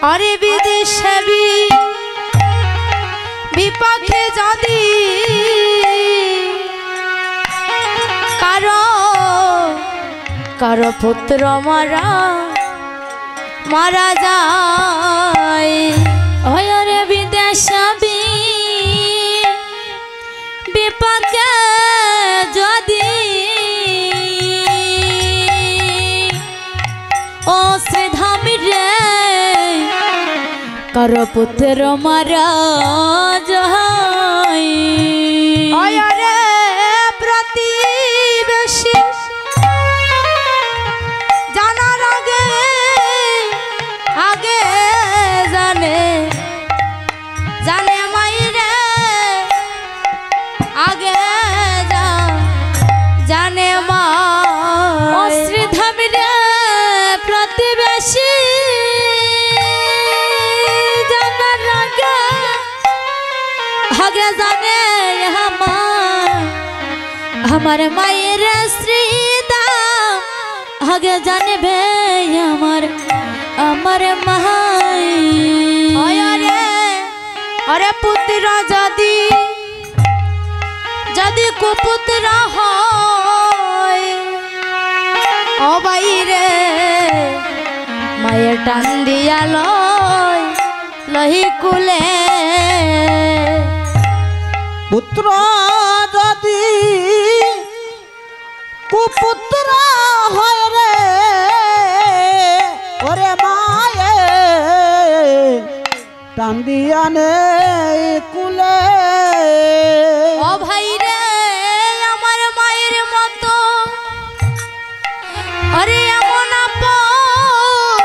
अरे विदेशे विपक्षे जदि कारो पुत्र मारा जाए अरे विदेशे विपक्षे जदि ओ श्रीधाम रे कारो पुत्र मारा जाए अरे प्रतिवेशी जानार आगे आगे जाने जाने मायरे आगे जाने माँ श्रीधाम रे प्रतिवेशी आगे जाने हमारे मायर श्रीदाम आगे जाने भे हमारे माई अरे पुत्र जदि कुपुत्र ओ भाई रे मायर टान दिया लही कुले पुत्र जदि कुपुत्र হয় রে ওরে মায়ে টান দিয়া নে কুলে ও ভাই রে আমার মায়ের মতো আরে এমন আপন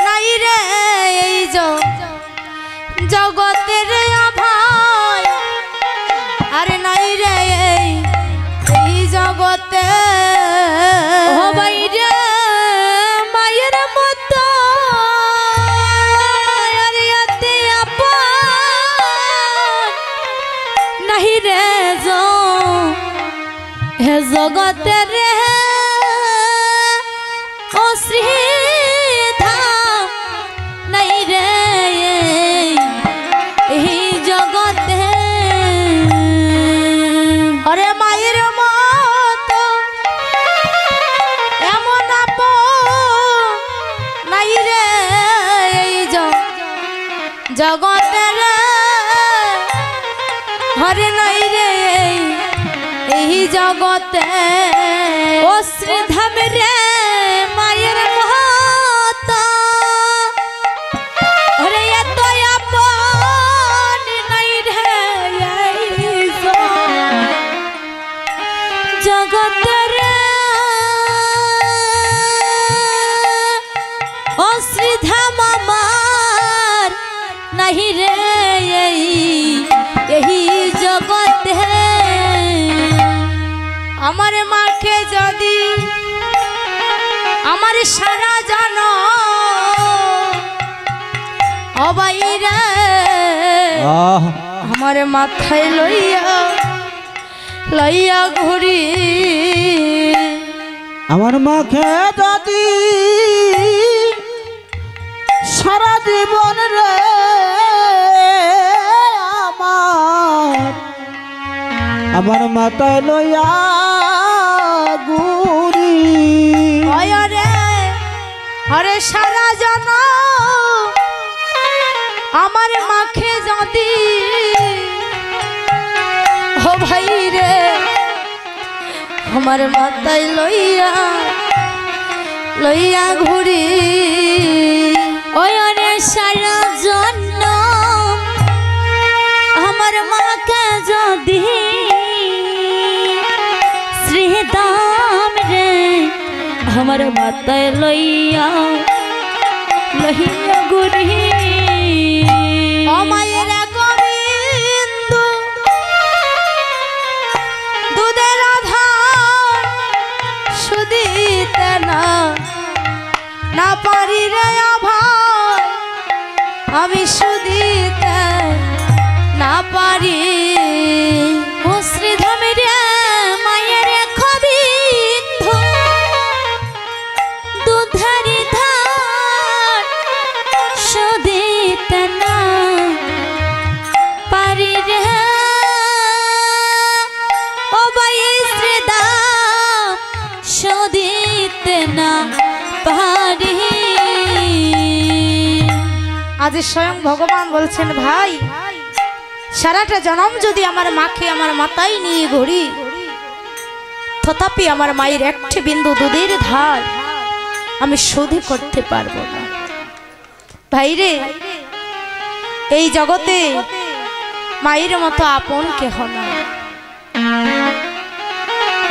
নাই রে এই জগতের ভাই আরে নাই রে এই জগতে ও ভাই রে মায়ের মতো আরে এতে আপন নাই রে হে জগতে রে ও শ্রীধাম নাই রে এই জগতে अरे मायर मतो एमन आपन नाई रे जगते रे हरे नाई रे यही जगते ओ श्रीधाम रे मायर महतो अरे ये तो आपन नाई रे जगत रे ओ श्रीधाम अमार नहीं रे यही जगत है हमारे माँ के जदि हमारे सारा जानो ओ भाई रे हमारे माथे लइया घुरी আমার মাকে যদি সারা জীবন রে আমার মাথায় লইয়া ঘুরি রে হরে সারা জন আমার মাকে যদি ओ भाई रे हमारे माताई लइया घुरी ओरे सारा जन्म हमार माँ के जदि श्रीधाम रे हमार माताई लइया घुरी ओ मायर ना पारी रे भाई हमें सुधीते ना पारी ओ श्रीधाम रे मायर खबी दूधरी धार আজ স্বয়ং ভগবান বলছেন ভাই সারাটা জনম যদি আমার মাকে আমার মাথায় নিয়ে ঘুরি তথাপি আমার মায়ের একটি বিন্দু দুধের ধার আমি শোধ করতে পারবো না। ভাইরে এই জগতে মায়ের মতো আপন কেহ নাই।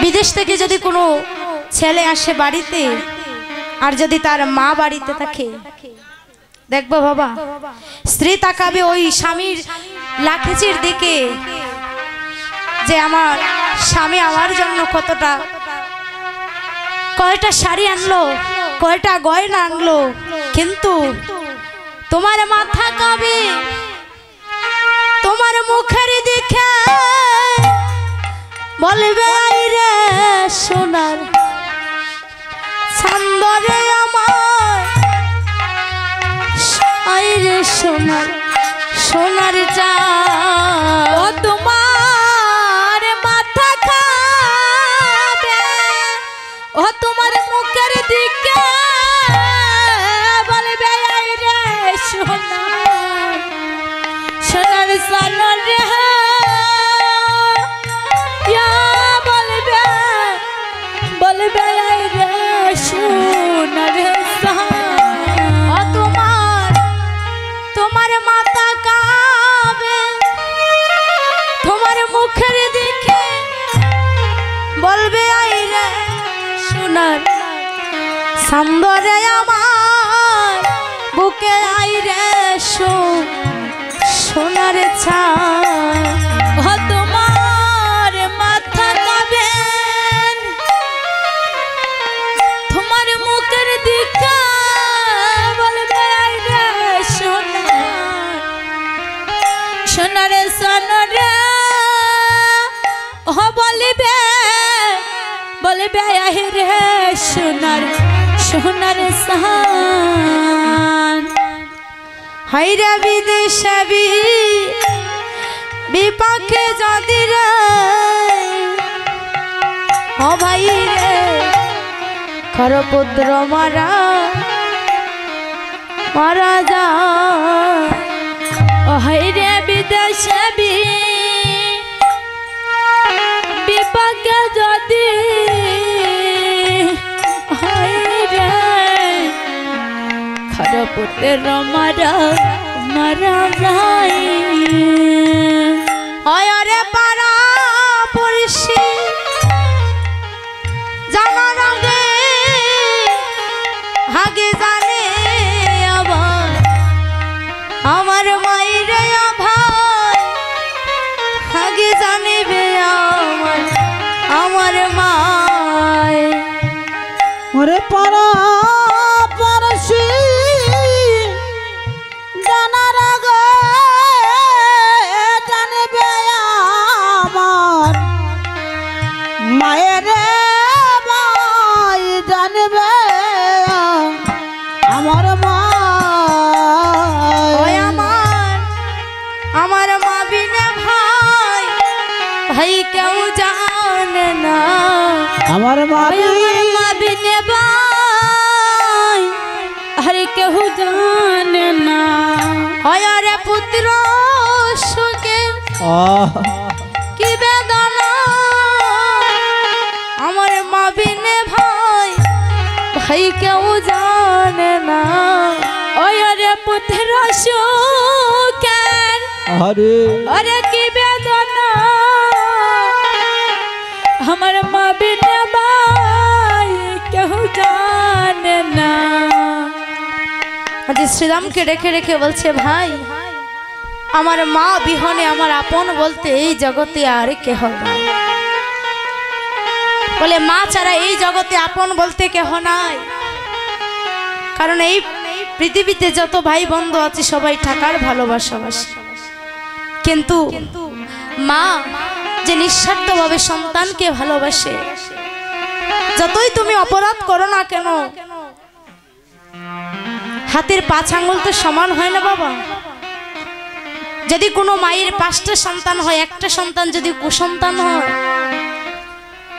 বিদেশ থেকে যদি কোনো ছেলে আসে বাড়িতে আর যদি তার মা বাড়িতে থাকে দেখবো বাবা স্ত্রী তাকাবে ওই স্বামীর লাখেচির দিকে যে আমার স্বামী আমার জন্য কতটা কয়টা শাড়ি আনলো কয়টা গয়না আনলো, কিন্তু তোমার মাথা কাবে তোমার মুখের দিকে বলবে আইরে সোনার চান্দরে আমার আইরে সোনার সোনার চা তোমার মাথা খাবে ও তোমার মুখের দিকে বলবে আইরে সোনার সোনার সোনার রে বলবে আইরে সোনার ও তোমার মাথা কাবে তোমার মুখের দিকে বলবে আইরে সোনার সান্দরে আমার বুকে আইরে সোনার ছা ও তোমার মাথা কাবে তোমার মুখের দিকে বলবে আইরে সোনার সোনার সোনারে ও বলবে আইরে সোনার সোনার সান হাইরা বিদেশে বিপাকে যদি রে ও ভাই রে খরপুত্র মারা মারা যায় ও হাইরে বিদেশে বিপাকে যদি হাইরে খরপুত্র মারা মারা যায় হয় রে পারা পড়শি জানার আগে আগে জানে আবার আমার মায়ের ভাই আগে জানিবে আমার মায় ওরে পারা পরশি জানার আগে জানবে আমার মায়ের ভাই জানবে আমার মা ওই আমার মা বিনে ভাই ভাই কেউ জানে না আমার মা বিনে ভাই আরে কেউ জানে না হয় রে পুত্র সুখে কি বেদনা আমার মা বিনে ভাই ভাই কেউ জানে না ওই রে পুত্র সুখে আরে কি বেদনা আমার মা বিনে ভাই কেউ জানে না। আজ শ্রীরামকে রেখে রেখে বলছে ভাই আমার মা বিহনে আমার আপন বলতে এই জগতে আর কেহ নাই। বলে মা ছাড়া এই জগতে আপন বলতে কেহ নাই, কারণ এই পৃথিবীতে যত ভাই বন্ধু আছে সবাই টাকার ভালোবাসাবাসী, কিন্তু মা যে নিঃস্বার্থভাবে সন্তানকে ভালোবাসে। যতই তুমি অপরাধ করো না কেন হাতের 5 আঙ্গুল তো সমান হয় না বাবা। যদি কোনো মায়ের 5টা সন্তান হয়, একটা সন্তান যদি কুসন্তান হয়,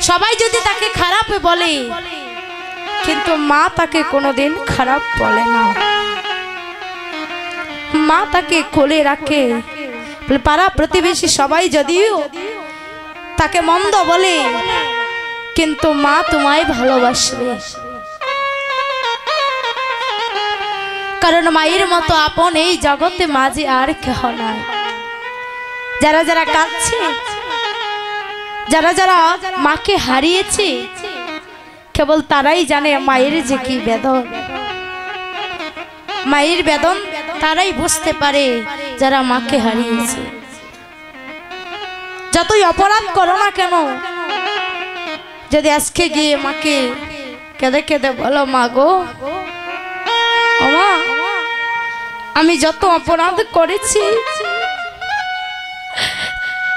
সবাই যদি তাকে খারাপ বলে কিন্তু মা তাকে কোনোদিন খারাপ বলে না। মা তাকে কোলে রাখে। পাড়া প্রতিবেশী সবাই যদিও তাকে মন্দ বলে, কিন্তু মা তোমায় ভালোবাসবে, কারণ মায়ের মতো আপন এই জগতে মাঝে আর কেহ নাই। যারা যারা কাঁদছে, যারা যারা মাকে হারিয়েছে, কেবল তারাই জানে মায়ের যে কি বেদন। মায়ের বেদন তারাই বুঝতে পারে যারা মাকে হারিয়েছে। যতই অপরাধ করো না কেন, যদি আজকে গিয়ে মাকে কেঁদে কেঁদে বলো, মা গো, মা আমি যত অপরাধ করেছি,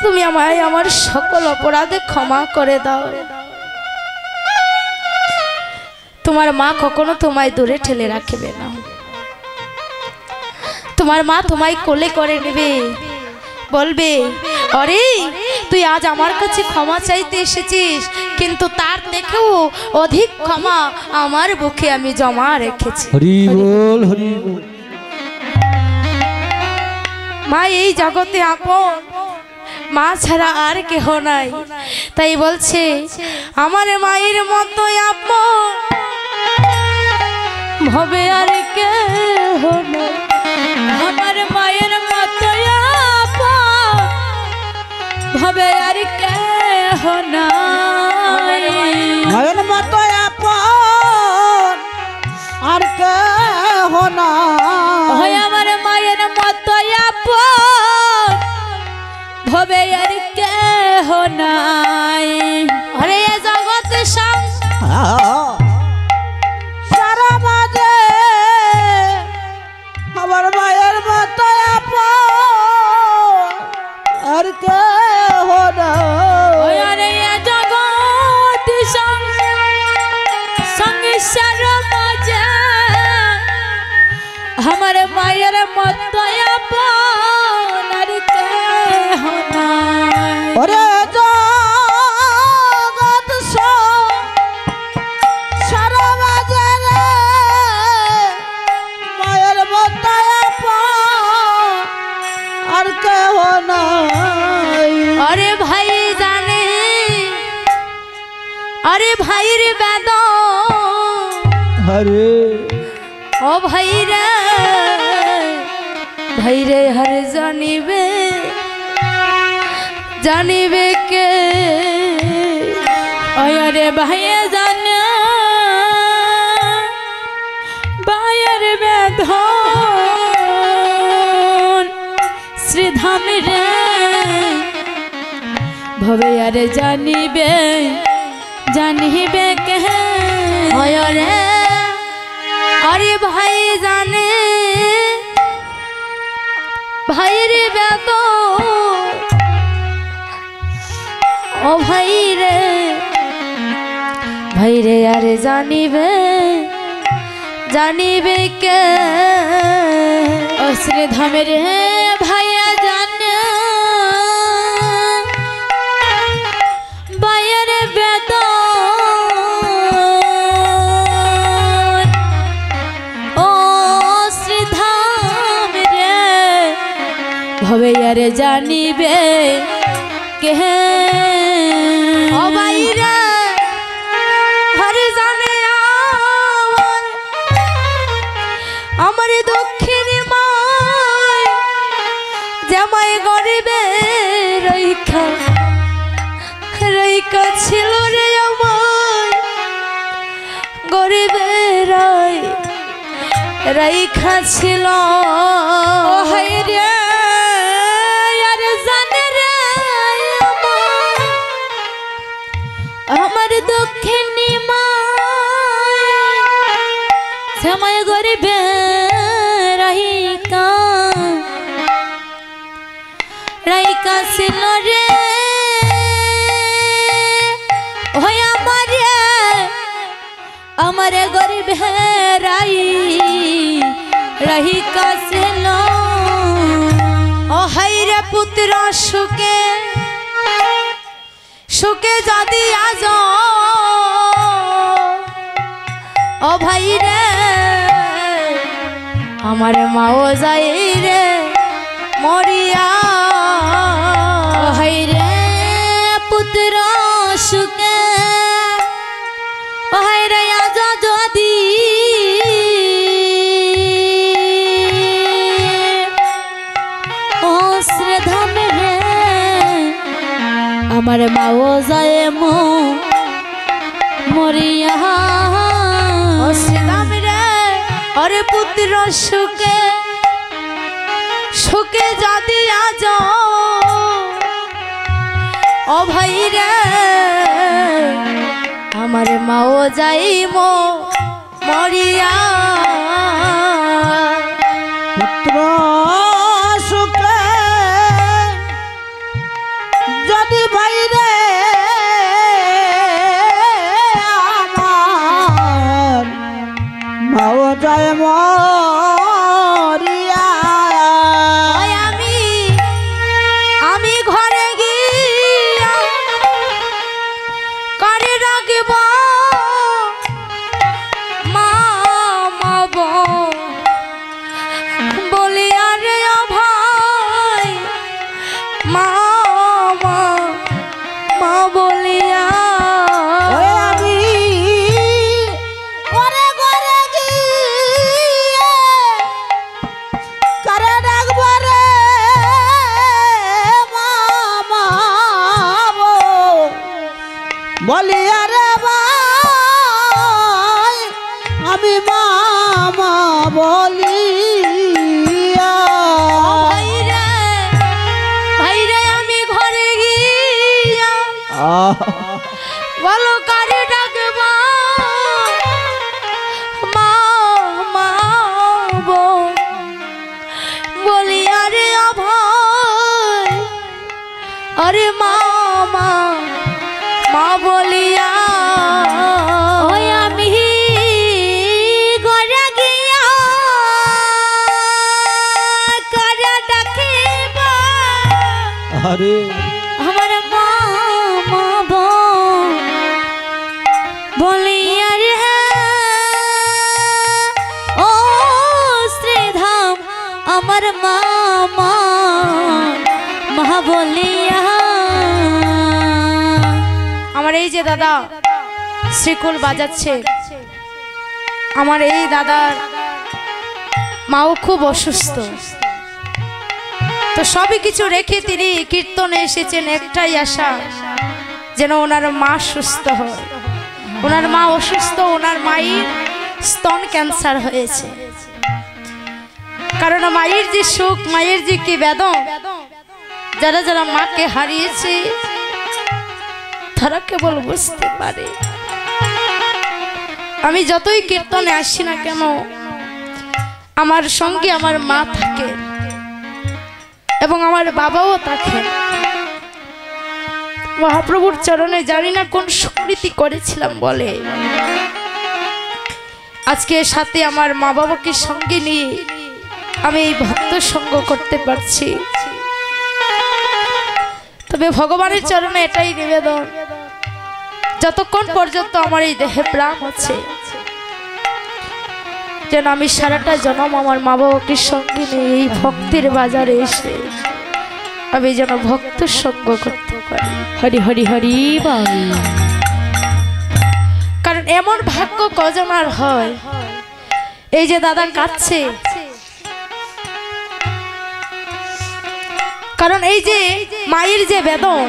তুমি আমায় আমার সকল অপরাধে ক্ষমা করে দাও। তোমার মা কখনো তোমায় দূরে ঠেলে রাখবে না। তোমার মা তোমায় কোলে করে নেবে, বলবে, আরে তুই আজ আমার কাছে ক্ষমা চাইতে এসেছিস, কিন্তু তার থেকেও অধিক ক্ষমা আমার বুকে আমি জমা রেখেছি। হরি বল, হরি বল। মা এই জগতে আপন, মা ছাড়া আর কেহ নাই। তাই বলছে, আমার মায়ের মতো আপন ভবে আর কেহ নাই। আমার মায়ের মতো আপন ভবে আর কেহ নাই। মায়ের মতো আপন আর কেহ নাই। আমার মায়ের মতো আপন ভবে আর কেহ নাই। আরে এ জগৎ সারা মাঝে আমার মায়ের মতো আপন আর কেহ নাই। আরে এ জগৎ সংসার মাঝে আমার মায়ের মতো আপন আর কেহ নাই। ওরে জগৎ সারা মাঝে মায়ের মতো আপন আর কেহ নাই। আরে ভাই জানে, আরে ভাইয়ের বেদন, হরে ও ভাই রে, ভাই রে হর জানিবে, জানিবে কে? আরে ভাইয়ে জানে ভাইয়ের বেদন, শ্রীধাম রে ভবে আরে জানিবে, জানিবে কে? রে আরে ভাই জানে ভাইয়ের বেদন, ও ভাই রে, ভাই রে আরে জানিবে, জানিবে কে? ও শ্রীধামের ভাইয়া জানে ভাইয়ের বেদন, ও শ্রীধাম রে ভবে আরে জানিবে কে? ও ভাই রে হরে জানে আমার দক্ষিণ মায়, জামাই গরিবে রইখা রইকা ছিল রে আমার, গরিবে রইখা ছিল। ও হাই রে আর জানে রে আমার দক্ষিণ মায়, জামাই গরিবে রইকা রইকা ছিল রে। আমার গরিব রাই রহি কাছিল। ও হাই রে পুত্র সুখে সুখে যদি আজ, ও ভাই রে আমার মাও যাই রে মরিয়া হাই রে পুত্র সুখে হাই রে আজ যদি ও শ্রীধাম রে আমার মাও যায় মরিয়া ও শ্রীধাম রে अरे पुत्र सुखे सुखे जादी आज ओ भाई रे हमारे माओ जाई मरिया पुत्र सुखे जादी भाई रे माओ जाए मरिया आमी घरे गिया करे राखब मामा बोलिया रे भाई मामा मा बोलिया বলিয়া রে ভাই আমি মামা বলিয়া ভাই রে আমি ঘরে গিয়া বলো কারে ডাকব মামা বলিয়া রে ভাই আরে মামা মা বলিয়া ওই আমি ঘরে গিয়া কারে ডাকিব আরে আমার মামা বলিয়া রে ও শ্রীধাম আমার মামা মা বলিয়া আমার এই যে দাদা শ্রীকুল বাজাচ্ছে আমার এই দাদার মাও খুব অসুস্থ তো সবই কিছু রেখে তিনি কীর্তনে এসেছেন একটাই আশা যেন ওনার মা সুস্থ হয় ওনার মা অসুস্থ ওনার মায়ের স্তন ক্যান্সার হয়েছে কারণ মায়ের যে সুখ মায়ের যে কি বেদনা যারা যারা মাকে হারিয়েছে তারা কেবল বুঝতে পারে আমি যতই কীর্তনে আসি না কেন আমার সঙ্গে আমার মা থাকে এবং আমার বাবাও থাকে মহাপ্রভুর চরণে জানি না কোন স্বীকৃতি করেছিলাম বলে আজকে সাথে আমার মা বাবাকে সঙ্গে নিয়ে আমি এই ভক্ত সঙ্গ করতে পারছি তবে ভগবানের চরণে এটাই নিবেদন যতক্ষণ পর্যন্ত আমার এই দেহে প্রাণ আছে যেন আমি সারাটা জন্ম আমার মা বাবাকে সঙ্গে নিয়ে এই ভক্তির বাজারে এসে আমি যেন ভক্ত সঙ্গ করতে পারি হরি হরি হরি বল কারণ এমন ভাগ্য কজন আর হয় এই যে দাদা কাঁদছে কারণ এই যে মায়ের যে বেদন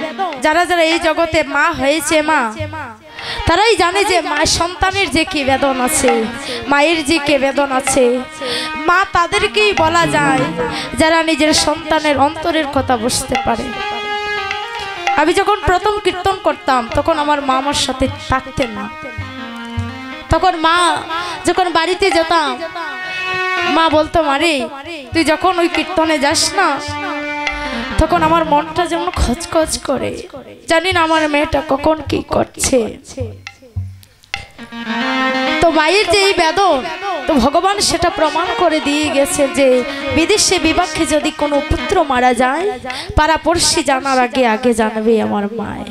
যারা যারা এই জগতে মা হয়েছে মা তারাই জানে যে মা সন্তানের যে কি বেদন আছে মায়ের যে কি বেদন আছে মা তাদেরকেই বলা যায় যারা নিজের সন্তানের অন্তরের কথা বুঝতে পারে আমি যখন প্রথম কীর্তন করতাম তখন আমার মা আমার সাথে থাকতেন না তখন মা যখন বাড়িতে যেতাম মা বলতো মারে তুই যখন ওই কীর্তনে যাস না তখন আমার মনটা যেমন খচখচ করে জানি না আমার মেয়েটা কখন কি করছে তো মায়ের যে এই বেদন তো ভগবান সেটা প্রমাণ করে দিয়ে গেছে যে বিদেশে বিবাহে যদি কোনো পুত্র মারা যায় পাড়াপড়শি জানার আগে আগে জানবে আমার মায়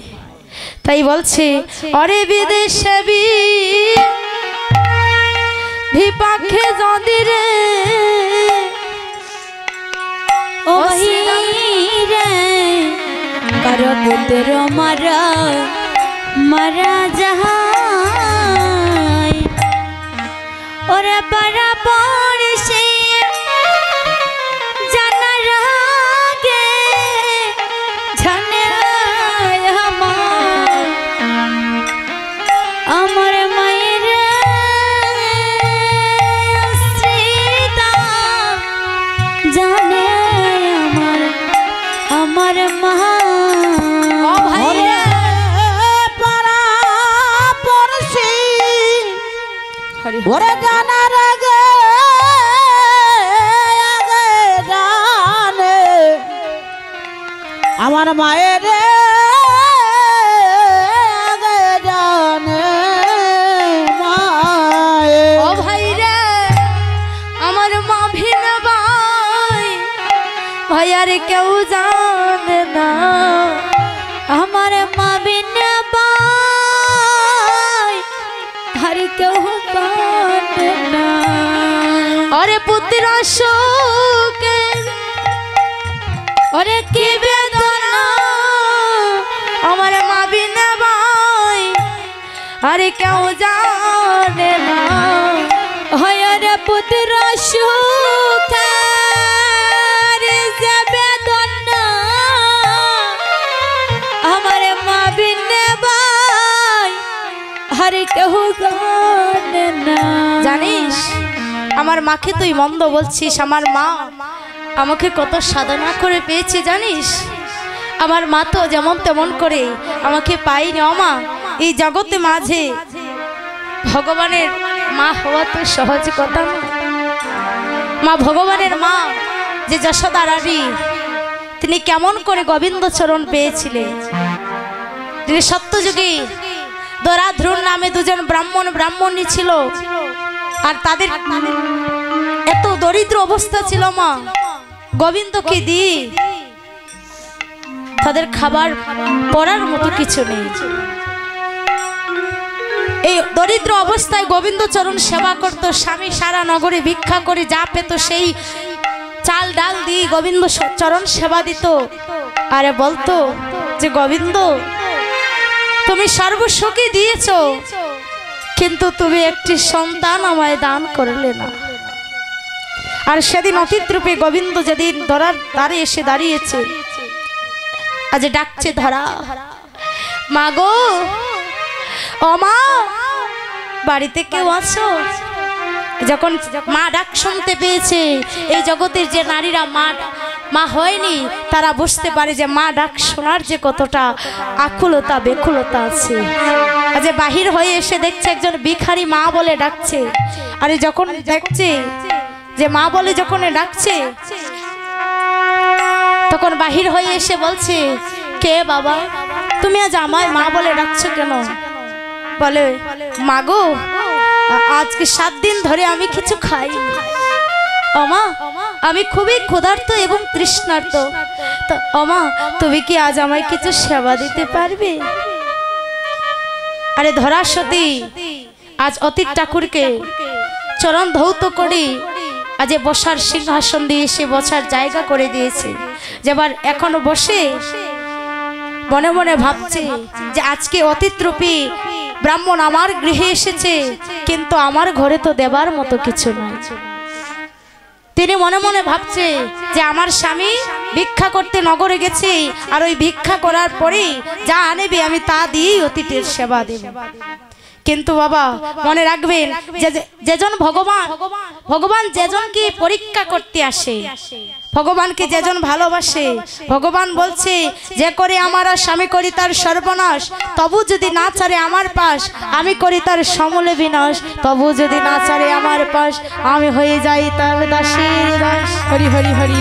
তাই বলছে অরে বিদেশে বিপাকে যদি রে ওদের মারা মারা যাহাই ওরে পারা পড়ে সে জানার আগে জানে আমার মায়ের শ্রীতা জানে আমার মা ওরে জানার আগে আগে জানে আমার মায়ের আগে জানে মায়ে ও ভাই রে আমার মা ভিন ভাই ভাই আর কেউ জানে না আমার মা ভিন ভাই আর কেউ জানে না আরে পুত্র শোকে ওরে কি বেদনা আমার মা ভিন ভাই আরে কেউ জানে না হয় রে পুত্র সুখে যে বেদনা আমার মা বিনে ভাই আরে কেউ জানে না জানিস আমার মাকে তুই মন্দ বলছিস আমার মা আমাকে কত সাধনা করে পেয়েছে জানিস আমার মা তো যেমন তেমন করে আমাকে পাইনি মা এই জগতে মাঝে ভগবানের মা হওয়া তো সহজ কথা না মা ভগবানের মা যে যশোদা রানী তিনি কেমন করে গোবিন্দ চরণ পেয়েছিলেন তিনি সত্যযুগে দরাধ্রুর নামে দুজন ব্রাহ্মণী ছিল আর তাদের এত দরিদ্র অবস্থা ছিল মা গোবিন্দকে দিয়ে তাদের খাবার পড়ার মতো কিছু নেই এই দরিদ্র অবস্থায় গোবিন্দ চরণ সেবা করত স্বামী সারা নগরে ভিক্ষা করে যা পেত সেই চাল ডাল দিয়ে গোবিন্দ চরণ সেবা দিত আরে বলতো যে গোবিন্দ তুমি সর্বসুখী দিয়েছো কিন্তু তুমি একটি সন্তান আমায় দান করলে না আর সেদিন অতীত রূপে গোবিন্দ যেদিন ধরার দ্বারে এসে দাঁড়িয়েছে আজ ডাকছে ধরা মা গো ও মা বাড়িতে কেউ আছো যখন মা ডাক শুনতে পেয়েছে এই জগতের যে নারীরা মা হয়নি তারা বুঝতে পারে যে মা ডাক শোনার যে কতটা আকুলতা বেকুলতা আছে আজ বাহির হয়ে এসে দেখছে একজন ভিখারি মা বলে ডাকছে আরে যখন দেখছে যে মা বলে যখন ডাকছে তখন বাহির হয়ে এসে বলছে কে বাবা তুমি আজ আমায় মা বলে ডাকছো কেন বলে মা গো আজকে 7 দিন ধরে আমি কিছু খাই ওমা আমি খুবই ক্ষুধার্ত এবং তৃষ্ণার্ত তো ওমা তুমি কি আজ আমায় কিছু সেবা দিতে পারবে আরে ধরা সতী আজ অতীত ঠাকুরকে চরণ ধৌত করে আজ বসার সিংহাসন দিয়ে সে বসার জায়গা করে দিয়েছে যেবার এখনো বসে মনে মনে ভাবছে যে আজকে অতীত রূপী ব্রাহ্মণ আমার গৃহে এসেছে কিন্তু আমার ঘরে তো দেবার মতো কিছু নাই তিনি মনে মনে ভাবছে যে আমার স্বামী ভিক্ষা করতে নগরে গেছে আর ওই ভিক্ষা করার পরে যা আনবে আমি তা দিয়েই অতীতের সেবা দেব কিন্তু বাবা মনে রাখবেন যে যেজন ভগবান যেজনকে পরীক্ষা করতে আসে ভগবানকে যেজন ভালোবাসে ভগবান বলছে যে করে আমার স্বামী করি তার সর্বনাশ তবু যদি না ছাড়ে আমার পাশ আমি করি তার সমূলে বিনাশ তবু যদি না ছাড়ে আমার পাশ আমি হয়ে যাই তার দাসীর দাস হরি হরি হরি